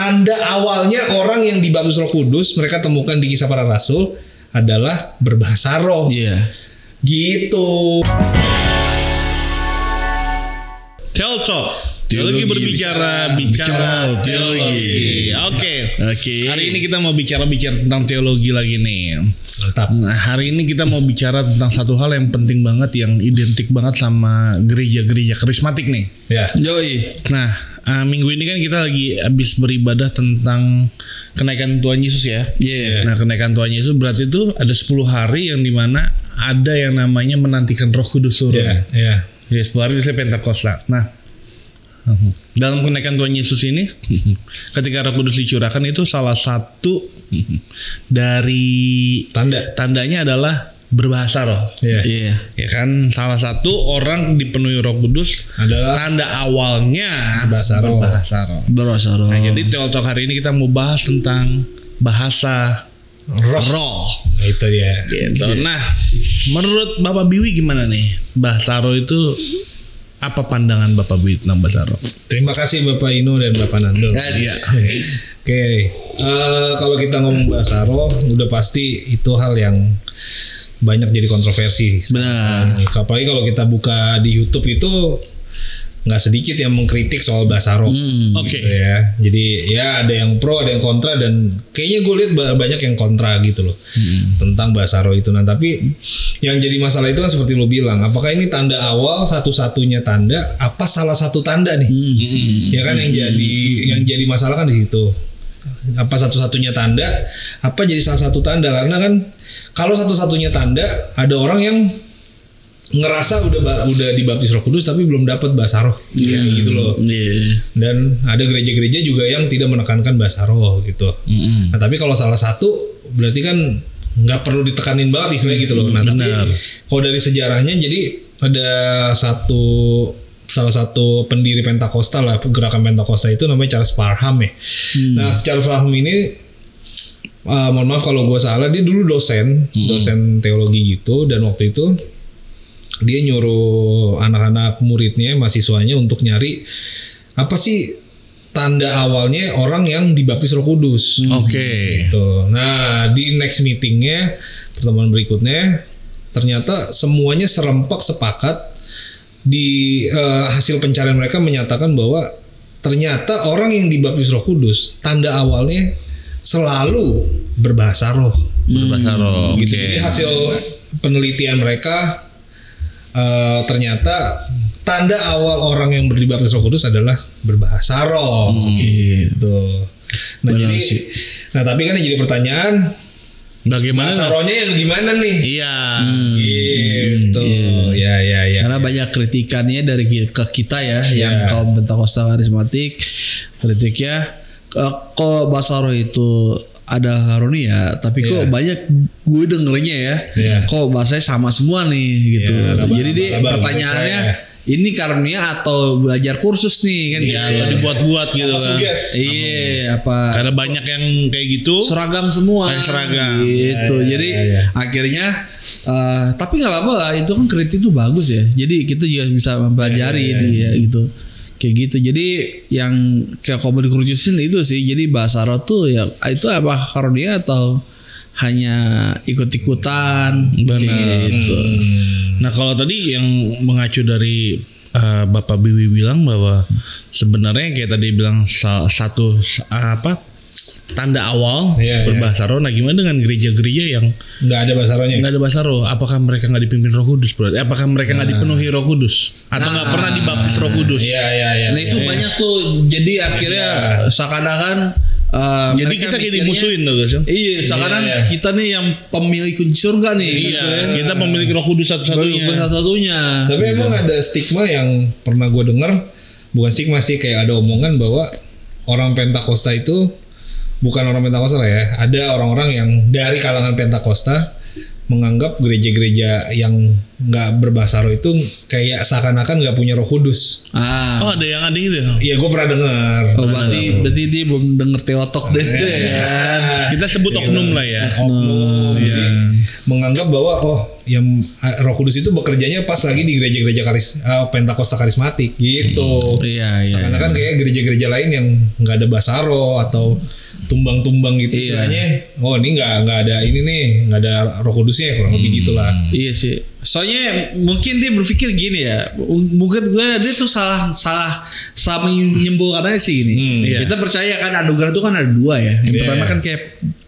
tanda awalnya orang yang dibaptis Roh Kudus mereka temukan di Kisah Para Rasul adalah berbahasa roh. Iya. Gitu. Teltalk. Teologi berbicara teologi. Oke. Hari ini kita mau bicara tentang teologi lagi nih. Mantap. Nah, hari ini kita mau bicara tentang satu hal yang penting banget, yang identik banget sama gereja-gereja karismatik nih. Ya. Yoi. Nah, minggu ini kan kita lagi habis beribadah tentang kenaikan Tuhan Yesus ya. Iya. Nah, kenaikan Tuhan Yesus berarti itu ada 10 hari yang dimana ada yang namanya menantikan Roh Kudus turun. Iya. Jadi 10 hari itu Pentakosta. Nah, dalam kenaikan Tuhan Yesus ini, ketika Roh Kudus dicurahkan itu salah satu dari tandanya adalah berbahasa roh. Iya. Ya kan, salah satu orang dipenuhi Roh Kudus adalah tanda awalnya berbahasa roh. Nah, jadi Teltalk hari ini kita mau bahas tentang bahasa roh. Nah, itu dia. Gitu. Nah, menurut Bapak Biwi gimana nih? Bahasa roh itu apa pandangan Bapak Biwi tentang bahasa roh? Terima kasih Bapak Ino dan Bapak Nando. Iya. Oke. Kalau kita ngomong bahasa roh, udah pasti itu hal yang banyak jadi kontroversi. Benar. Apalagi kalau kita buka di YouTube itu nggak sedikit yang mengkritik soal bahasa roh. Oke. Gitu ya. Jadi ya ada yang pro, ada yang kontra, dan kayaknya gue lihat banyak yang kontra gitu loh tentang bahasa roh itu. Nah, tapi yang jadi masalah itu kan seperti lo bilang, apakah ini tanda awal satu-satunya tanda? Apa salah satu tanda nih? Ya kan yang jadi masalah kan di situ. Apa satu-satunya tanda? Apa jadi salah satu tanda? Karena kan kalau satu-satunya tanda, ada orang yang ngerasa udah dibaptis Roh Kudus tapi belum dapat bahasa roh, gitu loh. Dan ada gereja-gereja juga yang tidak menekankan bahasa roh gitu. Nah, tapi kalau salah satu berarti kan nggak perlu ditekanin banget istilahnya gitu loh. Nah, tapi kalau dari sejarahnya, jadi ada salah satu pendiri Pentakosta lah, gerakan Pentakosta itu namanya Charles Parham ya. Nah, Charles Parham ini mohon maaf kalau gue salah, dia dulu dosen teologi gitu, dan waktu itu dia nyuruh anak-anak muridnya, mahasiswanya untuk nyari apa sih tanda awalnya orang yang dibaptis Roh Kudus. Oke. Gitu. Nah, di next meetingnya, pertemuan berikutnya, ternyata semuanya serempak sepakat di hasil pencarian mereka menyatakan bahwa ternyata orang yang dibaptis Roh Kudus tanda awalnya selalu berbahasa roh. Gitu. Jadi hasil penelitian mereka, ternyata tanda awal orang yang dibaptis Roh Kudus adalah berbahasa roh. Gitu. Nah, tapi kan yang jadi pertanyaan, bagaimana bahasa rohnya yang gimana nih? Iya. Gitu. Ya. Karena banyak kritikannya dari ke kita ya, yang kaum Pentakosta karismatik, kritiknya kok bahasa roh itu ada karunia, tapi kok banyak gue dengernya ya, kok bahasanya sama semua nih gitu. Jadi pertanyaannya, ini karunia atau belajar kursus nih kan? Iya, atau dibuat-buat gitu kan? Iya, apa? Karena banyak yang kayak gitu. Seragam semua. Seragam. Gitu. Jadi akhirnya, tapi nggak apa-apa lah. Itu kan kritik itu bagus ya. Jadi kita juga bisa mempelajari dia gitu. Kayak gitu. Jadi yang kayak komedi kurjusin itu sih. Jadi bahasa roh tuh ya itu apa karunia atau hanya ikut-ikutan? Benar. Gitu. Nah, kalau tadi yang mengacu dari Bapak Biwi bilang bahwa sebenarnya kayak tadi bilang satu tanda awal berbahasa roh. Nah, gimana dengan gereja-gereja yang nggak ada bahasa rohnya? Nggak ada bahasa roh. Apakah mereka nggak dipimpin Roh Kudus? Berarti apakah mereka nggak dipenuhi Roh Kudus? Atau nggak pernah dibaptis Roh Kudus? Iya. Nah, itu banyak tuh. Jadi akhirnya seakan-akan jadi kita kayak dimusuhin tuh guys. Iya, sekarang kita nih yang pemilik kunci surga nih. Iya, kita pemilik Roh Kudus satu-satunya. Tapi emang ada stigma yang pernah gue dengar, bukan stigma sih, kayak ada omongan bahwa orang Pentakosta itu bukan orang Pentakosta lah ya. Ada orang-orang yang dari kalangan Pentakosta menganggap gereja-gereja yang nggak berbahasa roh itu kayak seakan-akan nggak punya Roh Kudus. Oh, ada yang gitu. Iya, gue pernah dengar. Oh, berarti dia belum denger Teotok deh. Kita sebut oknum lah ya. Oknum. Jadi menganggap bahwa yang Roh Kudus itu bekerjanya pas lagi di gereja-gereja Pentakosta karismatik gitu. Iya. Karena kan kayak gereja-gereja lain yang nggak ada bahasa roh atau tumbang-tumbang gitu istilahnya. Oh ini nggak ada ini nih, nggak ada Roh Kudusnya, kurang lebih gitulah. Iya sih. Soalnya mungkin dia berpikir gini ya. Mungkin dia tuh salah menyimpulkan aja sih ini. Kita percaya kan anugerah itu kan ada 2 ya. Yang pertama kan kayak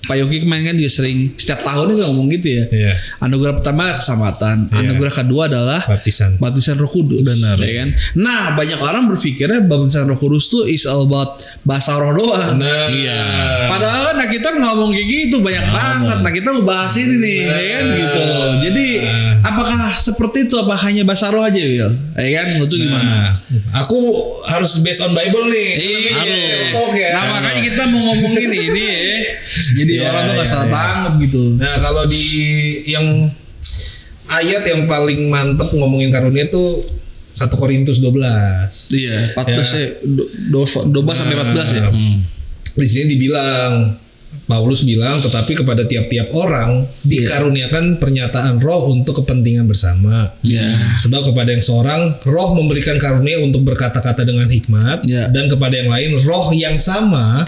Pak Yogi kemarin kan dia sering setiap tahun dia ngomong gitu ya. Anugerah pertama keselamatan, anugerah kedua adalah baptisan Roh Kudus. Benar. Ya kan? Nah, banyak orang berpikirnya baptisan Roh Kudus tuh is all about bahasa roh doang. Nah, padahal kan kita ngomong kayak gitu banyak banget. Nah, kita mau bahas ini nih, ya kan gitu. Jadi, apakah seperti itu apa hanya bahasa roh aja, Wil? Ya kan, menurut gimana? Aku harus based on Bible nih. Nah, makanya kita mau ngomongin ini ya. Jadi orang tuh gak salah tanggap gitu. Nah kalau di yang ayat yang paling mantep ngomongin karunia tuh 1 Korintus 12. Iya, 14 12 sampai 14 ya. Di sini dibilang, Paulus bilang, tetapi kepada tiap-tiap orang dikaruniakan pernyataan roh untuk kepentingan bersama. Sebab kepada yang seorang roh memberikan karunia untuk berkata-kata dengan hikmat, dan kepada yang lain roh yang sama.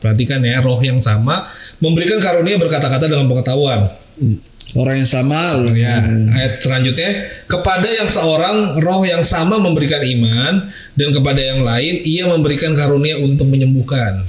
Perhatikan ya, roh yang sama memberikan karunia berkata-kata dengan pengetahuan. Orang yang sama. Ayat selanjutnya, kepada yang seorang roh yang sama memberikan iman, dan kepada yang lain ia memberikan karunia untuk menyembuhkan.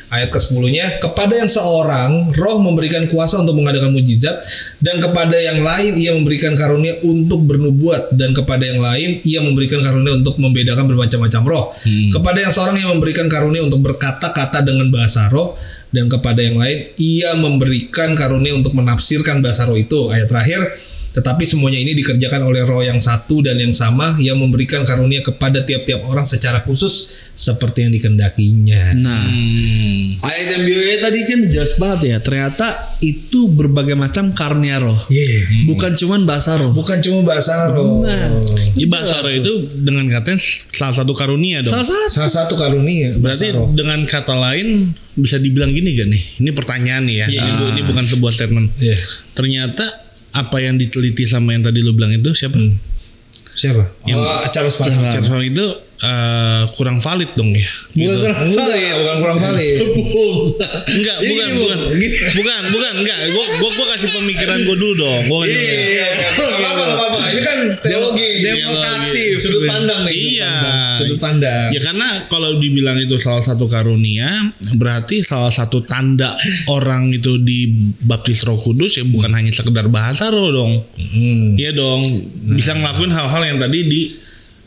Ayat ke-10-nya, kepada yang seorang roh memberikan kuasa untuk mengadakan mujizat, dan kepada yang lain ia memberikan karunia untuk bernubuat, dan kepada yang lain ia memberikan karunia untuk membedakan bermacam-macam roh. Kepada yang seorang yang memberikan karunia untuk berkata-kata dengan bahasa roh, dan kepada yang lain ia memberikan karunia untuk menafsirkan bahasa roh itu. Ayat terakhir, tetapi semuanya ini dikerjakan oleh roh yang satu dan yang sama yang memberikan karunia kepada tiap-tiap orang secara khusus seperti yang dikehendakinya. Nah, ayat yang bio tadi kan jelas banget ya. Ternyata itu berbagai macam karunia roh. Bukan cuma bahasa roh. Bukan cuma bahasa roh. Bahasa roh itu dengan katanya salah satu karunia dong. Salah satu karunia. Berarti dengan kata lain bisa dibilang gini gak nih? Ini pertanyaan nih ya. Ini bukan sebuah statement. Ternyata apa yang diteliti sama yang tadi lu bilang itu siapa? Charles Parham itu kurang valid dong ya. Bukan kurang valid. Enggak. Gue kasih pemikiran gue dulu dong. Apa-apa. Ini kan teologi demokratif. Sudut pandang nih. Sudut pandang. Ya karena kalau dibilang itu salah satu karunia, berarti salah satu tanda orang itu dibaptis Roh Kudus ya bukan hanya sekedar bahasa roh dong. Iya dong. Bisa ngelakuin hal-hal yang tadi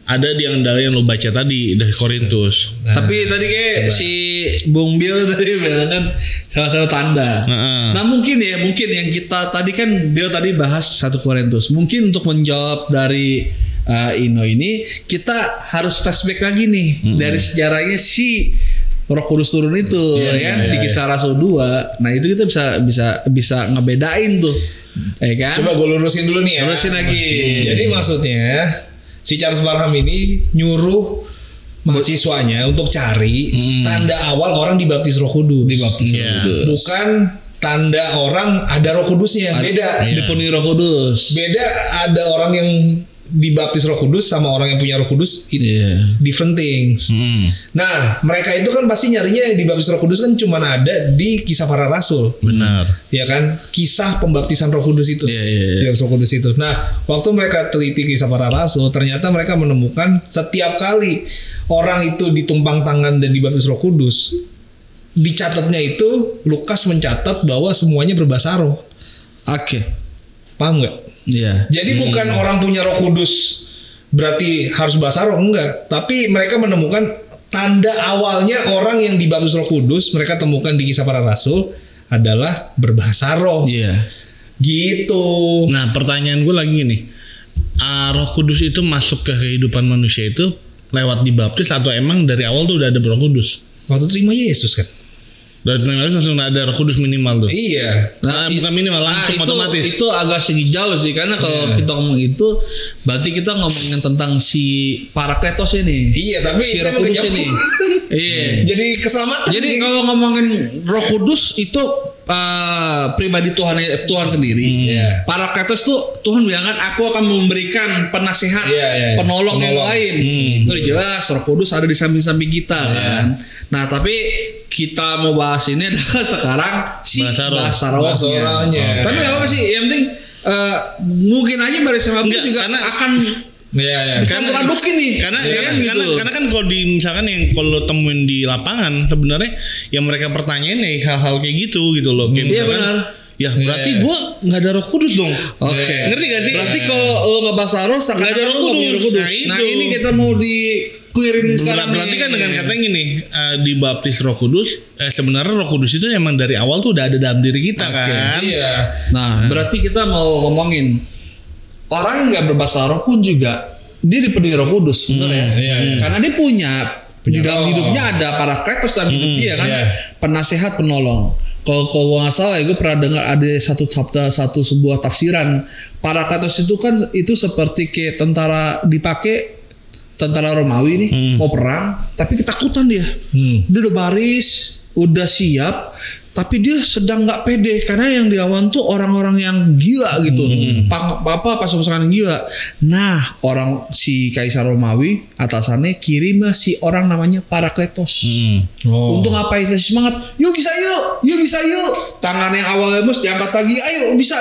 ada di yang lo baca tadi dari Korintus. Tapi tadi kayak si Bung Bill tadi bilang kan salah satu tanda. Nah mungkin yang kita tadi kan Bill tadi bahas 1 Korintus. Mungkin untuk menjawab dari Ino ini kita harus flashback lagi nih dari sejarahnya si Roh Kudus turun itu di Kisah Rasul 2. Nah itu kita bisa ngebedain tuh. Kan? Coba gue lurusin dulu nih ya. Lurusin lagi. Jadi maksudnya si Charles Parham ini nyuruh mahasiswanya untuk cari tanda awal orang dibaptis Roh Kudus. Bukan tanda orang ada Roh Kudusnya. Beda. Dipenuhi Roh Kudus. Beda, ada orang yang dibaptis Roh Kudus sama orang yang punya Roh Kudus, different things. Nah, mereka itu kan pasti nyarinya dibaptis Roh Kudus kan cuma ada di Kisah Para Rasul. Benar. Ya kan? Kisah pembaptisan Roh Kudus itu. Roh Kudus itu. Nah, waktu mereka teliti Kisah Para Rasul, ternyata mereka menemukan setiap kali orang itu ditumpang tangan dan dibaptis Roh Kudus, dicatatnya itu Lukas mencatat bahwa semuanya berbahasa roh. Paham nggak? Jadi bukan orang punya Roh Kudus berarti harus bahasa roh, enggak. Tapi mereka menemukan tanda awalnya orang yang dibaptis Roh Kudus, mereka temukan di Kisah Para Rasul adalah berbahasa roh. Gitu. Nah, pertanyaan gue lagi nih. Roh Kudus itu masuk ke kehidupan manusia itu lewat dibaptis atau emang dari awal tuh udah ada Roh Kudus? Waktu terima Yesus kan. Dari langsung ada Roh Kudus minimal tuh. Bukan minimal, langsung otomatis. Itu agak segi jauh sih, karena kalau kita ngomong itu berarti kita ngomongin tentang si Parakletos ini. Tapi si Roh Kudus ini. Jadi keselamatan. Jadi kalau ngomongin Roh Kudus itu pribadi Tuhan sendiri. Parakletos tuh Tuhan bilang kan, aku akan memberikan penasehat, penolong yang lain. Itu jelas Roh Kudus ada di samping-samping kita kan. Nah, tapi kita mau bahas ini adalah sekarang si bahasa rohnya. Tapi nggak apa sih, yang penting mungkin aja Baris sama juga karena akan karena kan kalau misalkan yang kalau temuin di lapangan sebenarnya yang mereka pertanyain hal-hal kayak gitu loh. Kayak benar. Ya berarti gue nggak ada Roh Kudus dong. Oke. Ngerti gak sih? Berarti kalau lo nggak bahasa roh, nggak ada Roh Kudus. Nah ini kita mau clearin sekarang. Berarti kan dengan katanya gini, dibaptis Roh Kudus, sebenarnya Roh Kudus itu emang dari awal tuh udah ada dalam diri kita kan. Iya. Nah berarti kita mau ngomongin orang nggak berbahasa roh pun juga dia dipenuhi Roh Kudus sebenarnya. Karena dia punya di dalam hidupnya ada parakletos dalam hidup dia kan, penasehat, penolong. Kalau gue nggak salah ya, gue pernah dengar ada satu sebuah tafsiran parakletos itu kan itu seperti kayak tentara Romawi nih mau perang tapi ketakutan dia. Dia udah baris, udah siap, tapi dia sedang nggak pede karena yang dilawan tuh orang-orang yang gila gitu, pasukan yang gila. Nah, si Kaisar Romawi atasannya kirim si orang namanya Parakletos. Untuk ngapain? Kasih semangat. Yuk bisa yuk. Tangan yang awalnya mus diangkat lagi. Ayo bisa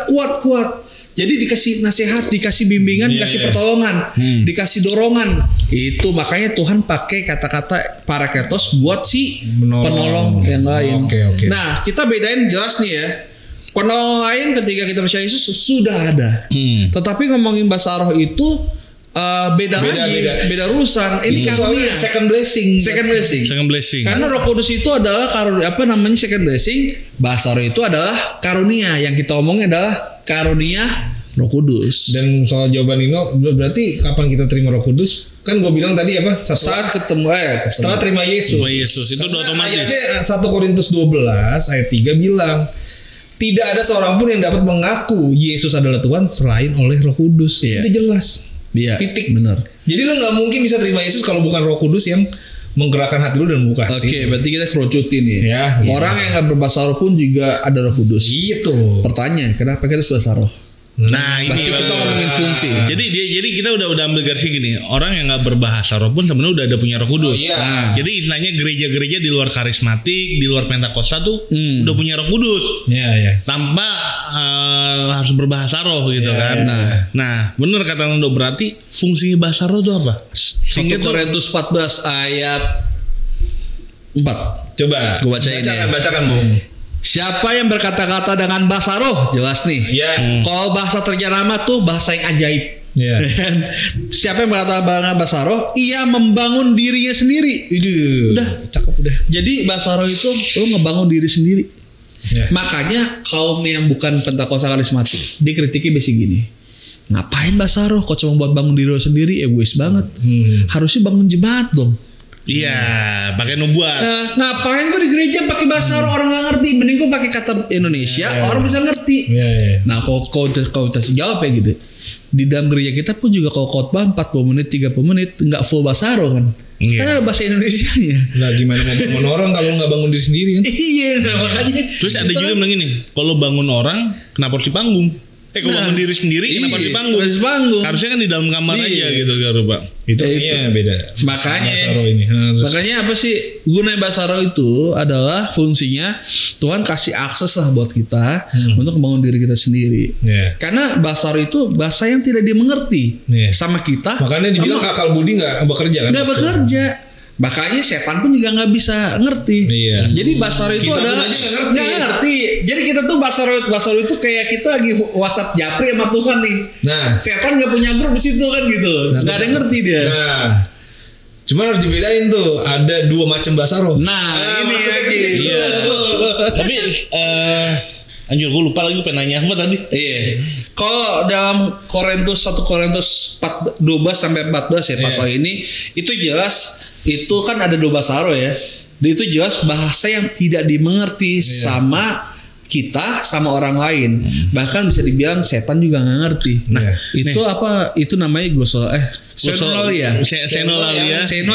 kuat. Jadi dikasih nasihat, dikasih bimbingan, dikasih pertolongan, dikasih dorongan. Itu makanya Tuhan pakai kata-kata Parakletos buat si penolong yang lain. Okay. Nah, kita bedain jelas nih ya. Penolong lain ketika kita percaya Yesus sudah ada. Tetapi ngomongin bahasa roh itu beda urusan. Ini karunia, second blessing. Karena Roh Kudus itu adalah second blessing. Bahasa roh itu adalah karunia. Yang kita omongin adalah karunia Roh Kudus. Dan soal jawaban Nino, berarti kapan kita terima Roh Kudus? Kan gue bilang tadi apa? Saat ketemu setelah terima Yesus. Itu udah otomatis. Ayatnya 1 Korintus 12 ayat 3 bilang, tidak ada seorang pun yang dapat mengaku Yesus adalah Tuhan selain oleh Roh Kudus. Itu jelas. Iya, titik. Benar. Jadi lo nggak mungkin bisa terima Yesus kalau bukan Roh Kudus yang menggerakkan hati lu dan membuka hati. Oke, berarti kita kerucutin nih. Orang yang nggak berbahasa roh pun juga ada Roh Kudus. Gitu. Pertanyaan, kenapa kita bahasa roh? Nah ini kita ngomongin fungsi. Jadi kita udah ambil garis gini. Orang yang nggak berbahasa roh pun sebenarnya udah ada punya Roh Kudus. Jadi istilahnya gereja-gereja di luar karismatik, di luar Pentakosta tuh udah punya Roh Kudus. Tanpa harus berbahasa roh gitu kan. Nah bener kata Nando, berarti fungsi bahasa roh itu apa? 1 Korintus 14 ayat 4. Coba gue bacain ya. Bacakan Bung. Siapa yang berkata-kata dengan bahasa roh, jelas nih. Kalau bahasa terjemah tuh bahasa yang ajaib. Siapa yang berkata dengan bahasa roh, ia membangun dirinya sendiri. Udah, cakep udah. Jadi bahasa roh itu lo ngebangun diri sendiri. Makanya kaum yang bukan Pentakosta karismatik dikritiki basic gini. Ngapain bahasa roh? Kok cuma buat bangun diri lo sendiri? Egois banget. Harusnya bangun jemaat dong. Iya, pakai nubuat. Ngapain gue di gereja pakai bahasa orang nggak ngerti? Mending gue pakai kata Indonesia, orang bisa ngerti. Nah, kalau kasih jawab ya gitu. Di dalam gereja kita pun juga kalau khotbah 40 menit, 30 menit nggak full bahasa roh kan? Karena ada bahasa Indonesianya. Nah, gimana ngomong orang kalau nggak bangun diri sendiri kan? Nah makanya. Terus ada juga yang bilang gini, kalau bangun orang kenapa harus di panggung? Kalau bangun diri sendiri kenapa di panggung? Harusnya kan di dalam kamar aja gitu Pak. Itu beda. Makanya apa sih gunanya bahasa roh itu adalah fungsinya Tuhan kasih akses lah buat kita untuk membangun diri kita sendiri. Karena bahasa roh itu bahasa yang tidak dimengerti sama kita. Makanya dibilang akal budi nggak bekerja kan? Nggak bekerja. Makanya setan pun juga nggak bisa ngerti. Jadi bahasa roh itu kita adalah nggak ngerti. Jadi kita tuh bahasa roh itu kayak kita lagi WhatsApp japri sama Tuhan nih. Nah, setan nggak punya grup di situ kan gitu. Nggak ada yang ngerti dia. Nah, cuman harus dibedain tuh. Ada 2 macam bahasa roh. Nah ini lagi. Tapi anjir gue lupa lagi pengen nanya apa tadi. Kalau dalam 1 Korintus 12 sampai 14 ya pasal ini itu jelas. Itu kan ada 2 bahasa roh ya. Itu jelas bahasa yang tidak dimengerti sama kita sama orang lain. Bahkan bisa dibilang setan juga nggak ngerti. Nah, itu apa? Itu namanya seno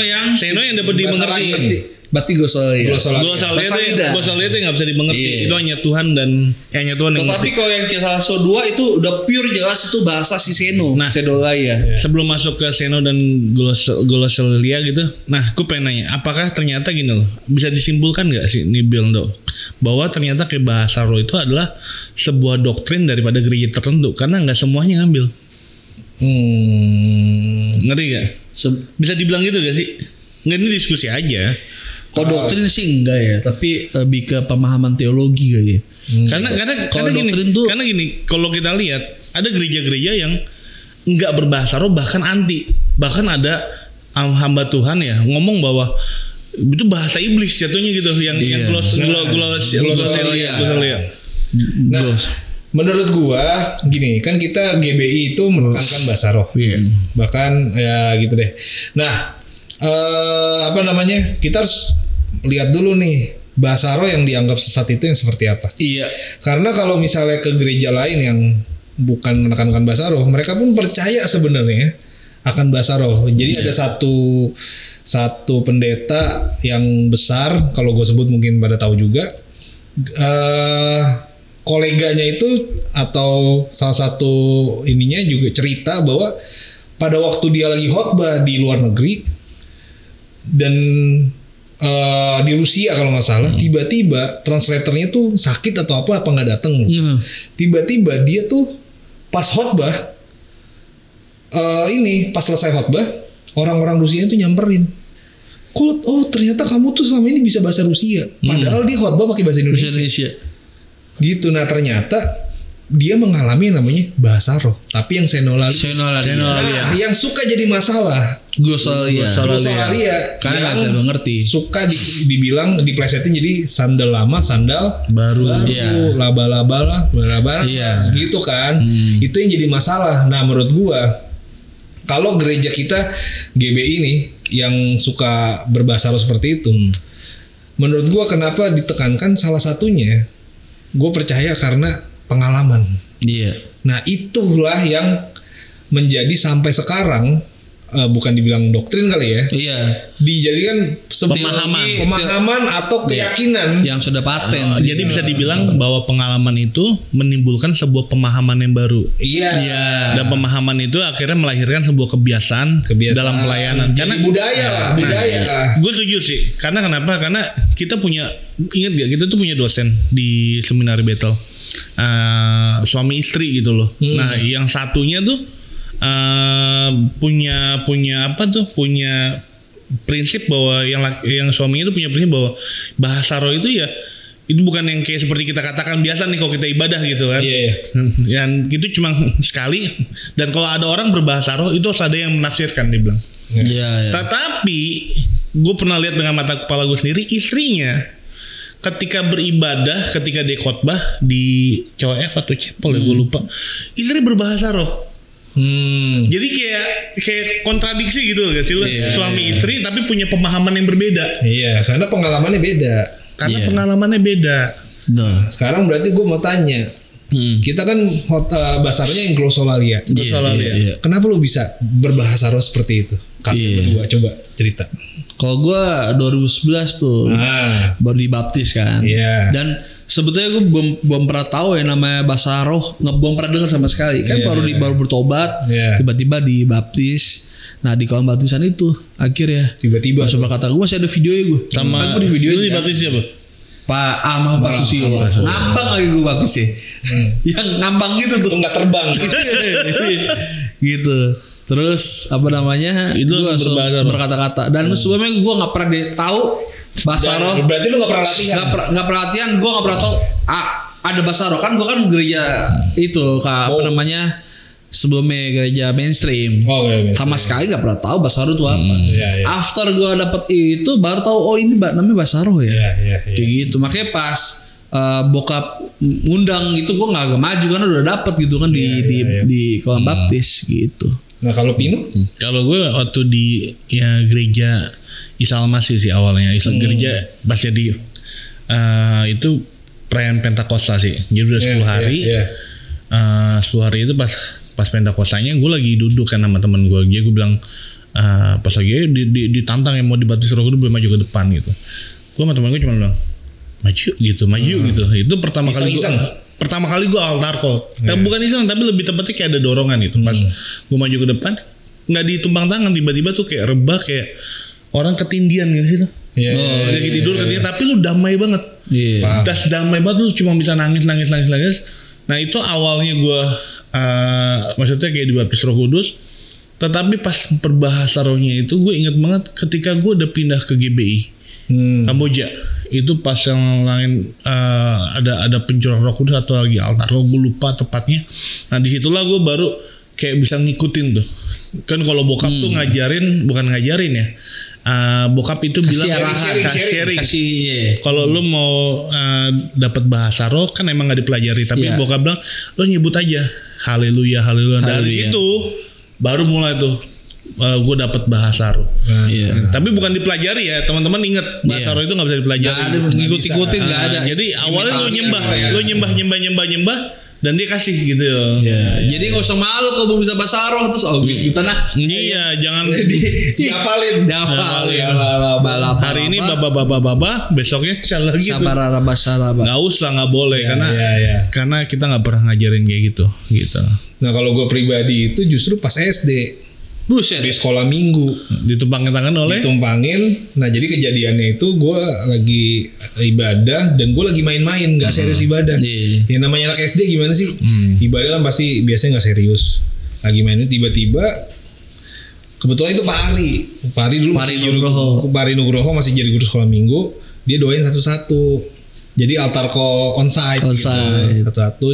yang dapat dimengerti. Berarti glosolalia. Glosolalia itu nggak bisa dimengerti. Itu hanya Tuhan dan hanya Tuhan yang Tapi kalau yang kisah so 2 itu udah pure jelas itu bahasa si Seno. Nah, Senolalia. Sebelum masuk ke Seno dan glosolalia gitu, nah, aku pengen nanya, apakah ternyata gini loh, bisa disimpulkan nggak sih nih Bill bahwa ternyata kayak bahasa roh itu adalah sebuah doktrin daripada gereja tertentu, karena nggak semuanya ngambil. Ngerti gak? Bisa dibilang gitu gak sih? Nggak, ini diskusi aja. Kalau doktrin sih enggak ya, tapi lebih ke pemahaman teologi kali ya. Karena gini, kalau kita lihat ada gereja-gereja yang nggak berbahasa roh, bahkan anti, bahkan ada hamba Tuhan ya ngomong bahwa itu bahasa iblis jatuhnya gitu, yang glosolalia. Nah, menurut gua gini, kan kita GBI itu menekankan bahasa roh, bahkan ya gitu deh. Nah, kita harus lihat dulu nih bahasa roh yang dianggap sesat itu yang seperti apa. Iya. Karena kalau misalnya ke gereja lain yang bukan menekankan bahasa roh, mereka pun percaya sebenarnya akan bahasa roh. Jadi ada satu pendeta yang besar, kalau gue sebut mungkin pada tahu juga, koleganya itu atau salah satu ininya juga cerita bahwa pada waktu dia lagi khotbah di luar negeri dan di Rusia kalau nggak salah, tiba-tiba translatornya tuh sakit atau apa nggak datang. Tiba-tiba dia tuh pas khotbah, pas selesai khotbah, orang-orang Rusia itu nyamperin. Ternyata kamu tuh selama ini bisa bahasa Rusia, padahal dia khotbah pakai bahasa Indonesia. Gitu. Nah, ternyata dia mengalami namanya bahasa roh, tapi yang senolalia. Nah, yang suka jadi masalah glosolalia. Karena nggak bisa mengerti. Suka dibilang diplesetin jadi sandal lama, sandal baru. Laba-laba, gitu kan. Itu yang jadi masalah. Nah, menurut gua, kalau gereja kita GBI nih yang suka berbahasa roh seperti itu, menurut gua kenapa ditekankan, salah satunya gue percaya karena pengalaman. Nah, itulah yang menjadi sampai sekarang bukan dibilang doktrin kali ya. Dijadikan sebuah pemahaman atau keyakinan yang sudah paten. Jadi bisa dibilang bahwa pengalaman itu menimbulkan sebuah pemahaman yang baru. Dan pemahaman itu akhirnya melahirkan sebuah kebiasaan dalam pelayanan. Karena budaya. Gue setuju sih. Karena kenapa? Karena kita punya, ingat gak, kita tuh punya dosen di Seminari Bethel, suami istri gitu loh. Nah, yang satunya tuh punya prinsip bahwa yang suaminya itu punya prinsip bahwa bahasa roh itu ya itu bukan yang kayak seperti kita katakan biasa nih kalau kita ibadah gitu kan. Yang itu cuma sekali, dan kalau ada orang berbahasa roh itu harus ada yang menafsirkan, dibilang. Tetapi gue pernah lihat dengan mata kepala gue sendiri, istrinya ketika beribadah, ketika dia khotbah di COF atau Chapel ya gue lupa, istri berbahasa roh. Jadi kayak kontradiksi gitu gak sih lo? Suami istri tapi punya pemahaman yang berbeda. Karena pengalamannya beda. Nah, sekarang berarti gue mau tanya, kita kan bahasanya yang glosolalia. Kenapa lo bisa berbahasa roh seperti itu? Kalian berdua coba cerita. Kalau gue 2011 tuh baru dibaptis kan. Dan sebetulnya gue belum pernah tahu ya namanya bahasa roh, belum pernah dengar sama sekali. Kan baru bertobat, tiba-tiba dibaptis. Nah, di kawan baptisan itu akhirnya tiba-tiba masuk berkata, gue masih ada videonya gue. Sama di video itu dibaptis siapa? Pak Amal Pak Susilo. Ngambang lagi gue baptis ya. Yang ngambang gitu tuh, nggak terbang. Gitu. Terus apa namanya? Itu gue berkata-kata. Dan sebelumnya gue nggak pernah tahu bahasa roh. Berarti lu nggak pernah latihan? Nggak pernah latihan. Gue nggak pernah tahu ada bahasa roh. Kan gue kan gereja itu apa namanya, sebelumnya gereja mainstream. Sama sekali nggak pernah tahu bahasa roh itu apa. After gue dapet itu baru tahu, ini namanya bahasa roh ya. Kayak gitu. Makanya pas bokap ngundang gitu, gue nggak maju karena udah dapet gitu kan di kolam baptis gitu. Nah, kalau Pino? Kalau gue waktu di gereja Isa Al-Masih sih awalnya. Gereja pas jadi itu perayaan Pentakosta sih. Jadi udah 10 hari. 10 hari itu pas Pentakostanya gue lagi duduk kan sama teman gue. Jadi gue bilang, pas lagi ditantang yang mau dibaptis Roh Kudus boleh maju ke depan gitu. Gue sama temen gue cuma bilang maju gitu. Itu pertama kali gue altar call. Bukan iseng tapi lebih tepatnya kayak ada dorongan gitu. Pas gue maju ke depan nggak ditumpang tangan, tiba-tiba tuh kayak rebah kayak orang ketindian gitu. Lagi tidur katanya, tapi lu damai banget. Das damai banget, lu cuma bisa nangis. Nah itu awalnya gue maksudnya kayak dibaptis Roh Kudus. Tetapi pas perbahasa rohnya itu gue inget banget ketika gue udah pindah ke GBI Kamboja. Itu pas yang lain ada pencurahan Roh Kudus atau lagi altar roh, gue lupa tepatnya. Nah disitulah gue baru kayak bisa ngikutin tuh. Kan kalau bokap tuh bukan ngajarin ya. Bokap itu bilang sharing. Kalau lu mau dapat bahasa roh kan emang nggak dipelajari, tapi bokap bilang lu nyebut aja haleluya. Dari situ baru mulai tuh gue dapat bahasa roh. Tapi bukan dipelajari ya, teman-teman ingat bahasa roh itu nggak bisa dipelajari. Ngikut-ngikutin nggak ada. Jadi awalnya lu nyembah dan dia kasih gitu. Jadi nggak usah malu kalau belum bisa bahasa roh terus kita Iya, jangan dihafalin. Hari ini baba, besoknya salah gitu. Nggak usah, nggak boleh karena kita nggak pernah ngajarin kayak gitu. Nah kalau gue pribadi itu justru pas SD. Buset. Di sekolah minggu ditumpangin. Nah jadi kejadiannya itu gue lagi ibadah dan gue lagi main-main, nggak serius ibadah. Ya namanya anak SD gimana sih? Ibadah kan pasti biasanya nggak serius. Lagi main tiba-tiba kebetulan itu Pak Ari dulu Pak Ari Nugroho masih jadi guru sekolah minggu. Dia doain satu-satu. Jadi altar call onsite. Gitu. Satu-satu.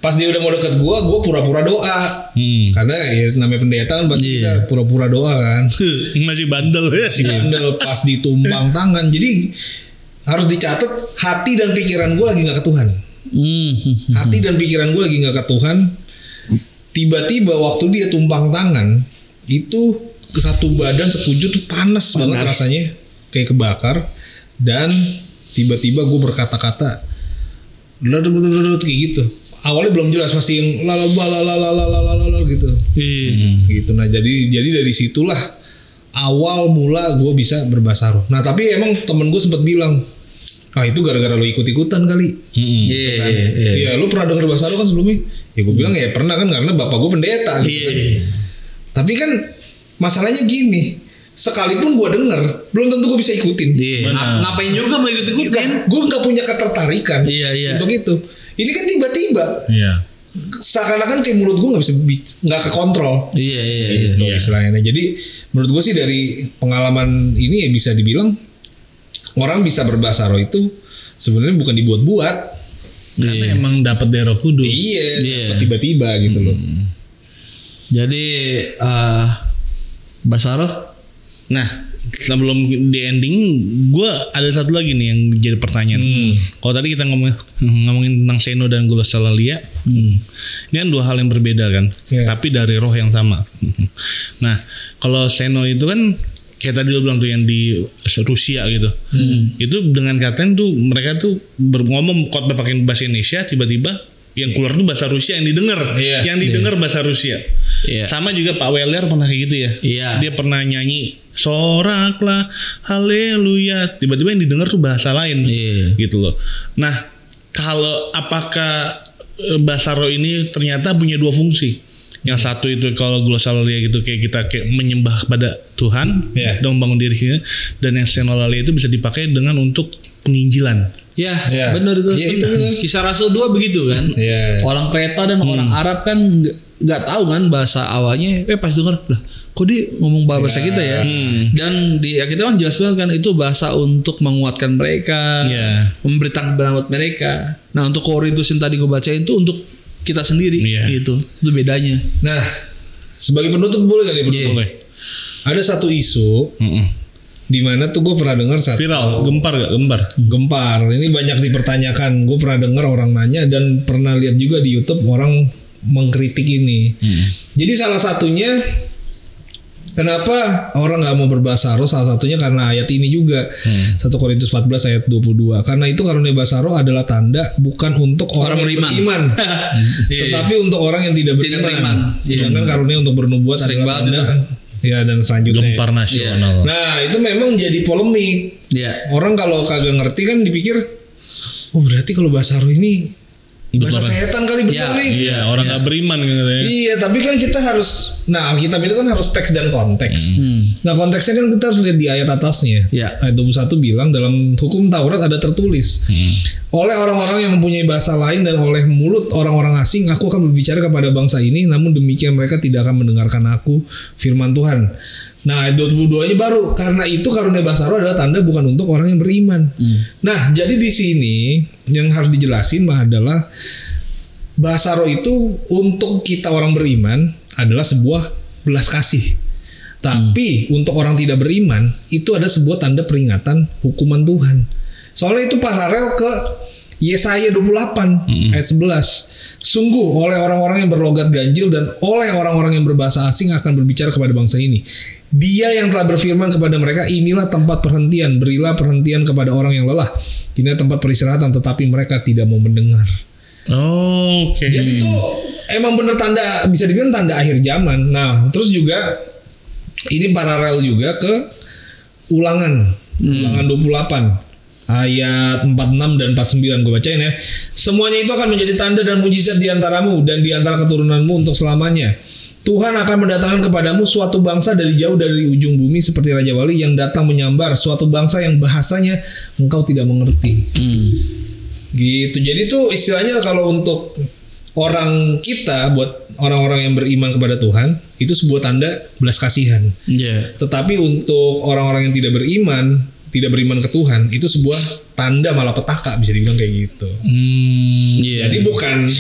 Pas dia udah mau deket gue pura-pura doa. Karena ya, namanya pendeta kan pasti kita pura-pura doa kan. Masih bandel ya. Pas ditumpang tangan. Jadi harus dicatat hati dan pikiran gue lagi gak ke Tuhan. Hati dan pikiran gue lagi gak ke Tuhan. Tiba-tiba waktu dia tumpang tangan, itu satu badan sekujur tuh panas banget rasanya. Kayak kebakar. Dan tiba-tiba gue berkata-kata kayak gitu. Awalnya belum jelas, masih yang lalalala gitu. Gitu. Nah jadi dari situlah awal mula gue bisa berbahasa roh. Nah tapi emang temen gue sempat bilang, itu gara-gara lo ikut-ikutan kali. Iya, lo pernah denger bahasa roh kan sebelumnya? Ya gue bilang ya pernah kan, karena bapak gue pendeta gitu. Tapi kan masalahnya gini, sekalipun gue denger, belum tentu gue bisa ikutin. Ngapain juga mau ikut-ikutin? Gue gak punya ketertarikan untuk itu. Ini kan tiba-tiba. Seakan-akan kayak mulut gue gak kekontrol. Istilahnya. Jadi menurut gue sih dari pengalaman ini ya bisa dibilang orang bisa berbahasa roh itu sebenarnya bukan dibuat-buat. Karena emang dapat dari Roh Kudus. Dapat tiba-tiba gitu loh. Jadi bahasa roh. Nah, sebelum di ending, gue ada satu lagi nih yang jadi pertanyaan. Kalau tadi kita ngomongin tentang Seno dan Glossolalia, ini kan dua hal yang berbeda kan, tapi dari roh yang sama. Nah, kalau Seno itu kan kayak tadi lo bilang tuh yang di Rusia gitu, itu dengan katanya tuh mereka tuh ngomong khotbah pakai bahasa Indonesia, tiba-tiba yang keluar tuh bahasa Rusia yang didengar, bahasa Rusia. Sama juga Pak Weller pernah kayak gitu ya. Dia pernah nyanyi soraklah haleluya, tiba-tiba yang didengar tuh bahasa lain, gitu loh. Nah, kalau apakah bahasa roh ini ternyata punya dua fungsi? Yang satu itu kalau Glossolalia gitu kayak kita kayak menyembah kepada Tuhan dan membangun diri kita, dan yang Senolalia itu bisa dipakai dengan untuk penginjilan. Benar itu. Kisah Rasul 2 begitu kan. Orang Kreta dan orang Arab kan nggak tahu kan bahasa awalnya. Pas dengar lah, kok dia ngomong bahasa kita ya. Dan di kita kan jelas banget kan itu bahasa untuk menguatkan mereka, memberitakan buat mereka. Nah untuk Korintus yang tadi gue bacain itu untuk kita sendiri gitu. Itu bedanya. Nah sebagai penutup boleh gak nih penutup? Ada satu isu. Di mana tuh gue pernah dengar satu viral, gempar. Ini banyak dipertanyakan. Gue pernah dengar orang nanya dan pernah lihat juga di YouTube orang mengkritik ini. Jadi salah satunya kenapa orang nggak mau berbahasa roh? Salah satunya karena ayat ini juga 1 Korintus 14 ayat 22. Karena itu karunia bahasa roh adalah tanda bukan untuk orang yang beriman, tetapi untuk orang yang tidak beriman. Sedangkan karunia untuk bernubuat adalah tanda Ya dan selanjutnya. Gempar nasional. Nah itu memang jadi polemik. Orang kalau kagak ngerti kan dipikir, oh berarti kalau Basaro ini bahasa setan kali bener nih. Iya, orang gak beriman katanya. Iya, tapi kan kita harus, nah Alkitab itu kan harus teks dan konteks. Nah konteksnya kan kita harus lihat di ayat atasnya. Ayat 21 bilang dalam hukum Taurat ada tertulis, oleh orang-orang yang mempunyai bahasa lain dan oleh mulut orang-orang asing, aku akan berbicara kepada bangsa ini, namun demikian mereka tidak akan mendengarkan aku, firman Tuhan. Nah ayat 22-nya baru, karena itu karunia Basaro adalah tanda bukan untuk orang yang beriman. Nah jadi di sini yang harus dijelasin adalah Basaro itu untuk kita orang beriman adalah sebuah belas kasih. Tapi untuk orang tidak beriman itu ada sebuah tanda peringatan hukuman Tuhan. Soalnya itu paralel ke Yesaya 28 ayat 11. Sungguh oleh orang-orang yang berlogat ganjil dan oleh orang-orang yang berbahasa asing akan berbicara kepada bangsa ini. Dia yang telah berfirman kepada mereka, inilah tempat perhentian, berilah perhentian kepada orang yang lelah. Inilah tempat peristirahatan, tetapi mereka tidak mau mendengar. Jadi itu emang bener tanda, bisa dibilang tanda akhir zaman. Nah terus juga ini paralel juga ke Ulangan 28 ayat 46 dan 49 gue bacain ya. Semuanya itu akan menjadi tanda dan mujizat di antaramu dan di antara keturunanmu untuk selamanya. Tuhan akan mendatangkan kepadamu suatu bangsa dari jauh dari ujung bumi seperti Raja Wali yang datang menyambar, suatu bangsa yang bahasanya engkau tidak mengerti. Gitu. Jadi tuh istilahnya kalau untuk orang kita, buat orang-orang yang beriman kepada Tuhan, itu sebuah tanda belas kasihan. Tetapi untuk orang-orang yang tidak beriman ke Tuhan, itu sebuah tanda malapetaka, bisa dibilang kayak gitu. Jadi bukan,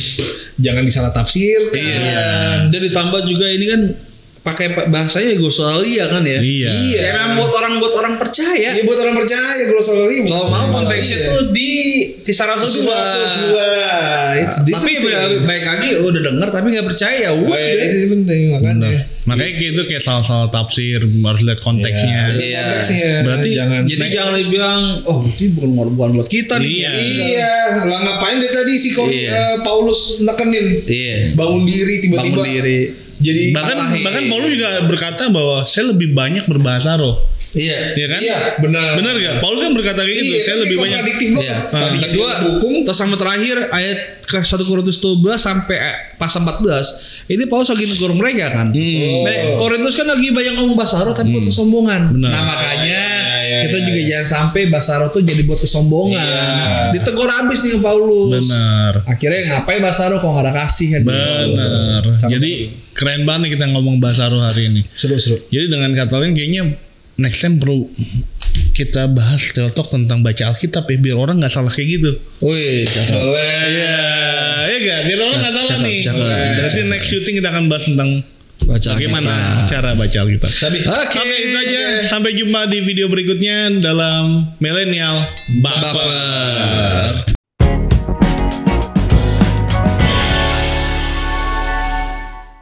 jangan disalah tafsirkan. Dan ditambah juga ini kan pakai bahasanya glossalia kan ya. Karena buat orang percaya. Iya buat orang percaya glossalia. Kalau mau konteksnya tuh di Kisah Rasul 2. Tapi baik lagi udah dengar tapi nggak percaya. Itu penting makanya. Makanya gitu kayak salah tafsir, harus lihat konteksnya. Berarti jangan dibilang berarti bukan buat kita nih. Iya. Lah ngapain dari tadi si Paulus nekenin bangun diri tiba-tiba. Jadi bahkan Paulus juga berkata bahwa saya lebih banyak berbahasa roh. Iya kan? Iya, benar gak? Paulus kan berkata kayak gitu, saya lebih banyak. Tadi kedua, terus sama terakhir ayat ke 1 Korintus 12 sampai pas 14. Ini Paulus lagi negur mereka kan. Korintus kan lagi banyak ngomong bahasa roh tapi buat kesombongan. Nah makanya kita juga jangan sampai bahasa roh tuh jadi buat kesombongan. Ditegur habis nih Paulus. Benar. Akhirnya ngapain bahasa roh kalau nggak ada kasih? Benar. Jadi keren banget nih kita ngomong bahasa roh hari ini. Seru. Jadi dengan kata lain kayaknya next time perlu kita bahas teotok tentang baca Alkitab ya, biar orang nggak salah kayak gitu. Wih, cakep. Iya gak? Biar orang nggak salah nih. Berarti next shooting kita akan bahas tentang bagaimana cara baca Alkitab. Oke, itu aja. Sampai jumpa di video berikutnya dalam Millennial Baper.